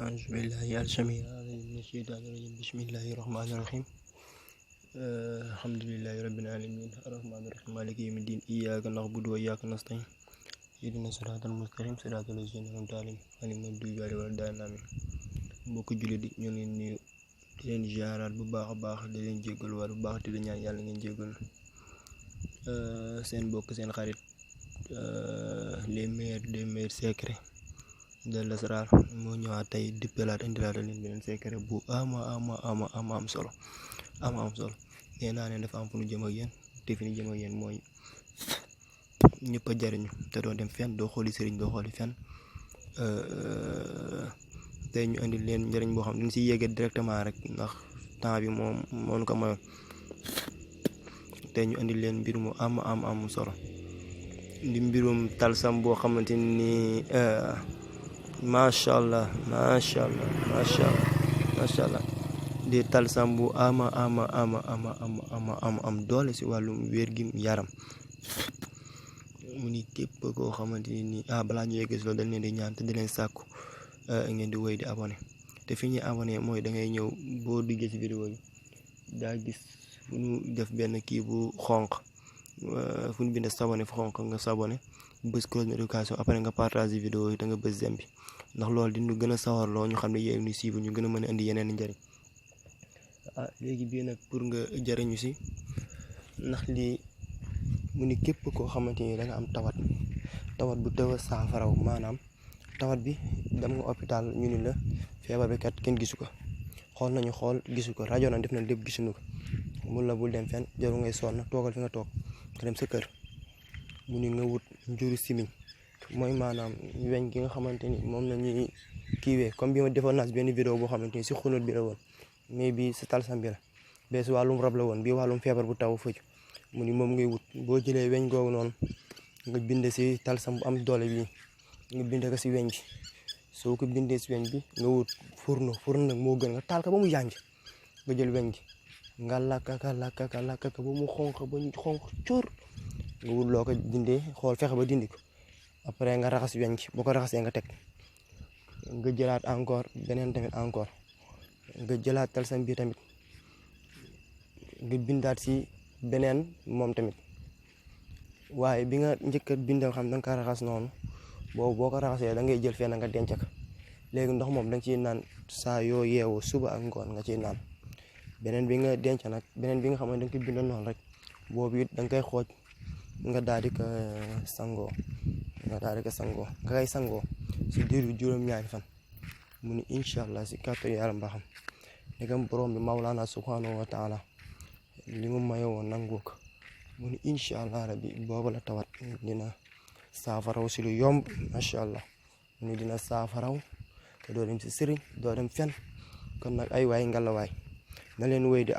أعوذ بالله السميع العليم من الشيطان الرجيم بسم الله الرحمن الرحيم الحمد لله رب العالمين الرحمن الرحيم مالك يوم الدين إياك نعبد وإياك نستعين اهدنا الصراط المستقيم صراط الذين أنعمت عليهم غير المغضوب عليهم ولا الضالين آمين mbokk jullit yi ñu ngi nuyu di leen ziaraat bu baax a baax di leen jéggalu waat bu baax te di ñaan yàlla ngeen jéggal seen mbokk seen xarit les meilleurs secrets de l'Asrar moo ñëwaat tey dippelaat indilaat leen beneen secret bu am solo nee naa leen dafa am fu ñu jëm ak yéen te fi ñu jëm ak yéen mooy ñëpp a jariñu te doo dem fenn doo xooli sëriñ doo xooli fenn tey ñu indi leen njëriñ boo xam ne dañ si yéege directement rek ndax temps bi moom moo ñu ko mayoon tey ñu indi leen mbir mu am solo di mbirum talsam boo xamante ni macha allah di talsam bu am doole si wàllum wér-gi yaram mu ni képp koo xamante ni balaa ñu yegg si loolu dañ leen di ñaan te di leen sàkku ngeen di wéy di abonné te fi ñuy abonné mooy da ngay ñëw boo duggee ci vidéo yi daa gis fu ñu def benn kii bu xonq fu ñu bind s'abonné fu xonq nga s'abonné bës cloche notification après nga partage vidéo yi da nga bës j'aime bi ndax loolu dinu gën a sawarloo ñu xam ne yéen ñu suivre ñu gën a mën a indi yeneen njëriñ léegi bii nag pour nga jëriñu si ndax lii mu ni képp koo xamante ni da nga am tawat bu tëw a saafaraw maanaam tawat bi dem nga hôpital ñu ni la feebar bi kat kenn gisu ko xool gisu ko rajo na def na lépp gisuñu ko mun la bul dem fenn jarul ngay sonn toogal fi nga toog nga dem sa kër mu ni nga wut njuru simiñ mooy maanaam weñ gi nga xamante ni moom la ñuy kiiwee comme bi ma defoon naa si benn vidéo boo xamante ni si xunóot bi la woon mais bii si talsam bi la bee si wàllum rab la woon bii wàllum feebar bu taw fëju mu ni moom ngay wut boo jëlee weñ googu noonu nga bind si talsam bu am doole bi nga bind ko si weñ bi soo ko bindee si weñ bi nga wut fourneau nag moo gën nga taal ko ba mu yànj nga jël weñ gi nga lakk ko ba mu xonq cóor nga wut loo ko dindee xool fexe ba dindi ko après nga raxas weñ gi boo ko raxasee nga teg nga jëlaat encore beneen tamit encore nga jëlaat talsam bi tamit nga bindaat si beneen moom tamit waaye bi nga njëkk a bindal xam da nga ko raxas noonu boobu boo ko raxasee da ngay jël fenn nga denc ko léegi ndox moom da nga ciy naan saa yoo yeewoo suba ak ngoon nga ciy naan beneen bi nga denc nag beneen bi nga xam ne da nga koy bindal noonu rek boobu it da nga koy xooj nga daal di ko sangoo nga koy sangoo si diiru juróom-ñaari fan mu ni incha allah si kàttan yàlla mbaaxam ndegam borom bi Mawlana subhanahu wa taala li mu maye woon nangu ko mu ni incha allah rabbi boobu la tawat dina saafaraw si lu yomb macha allah mu ni dina saafaraw te doo dem si sëriñ doo dem fenn kon nag ay waay ngalawaay na leen wéy di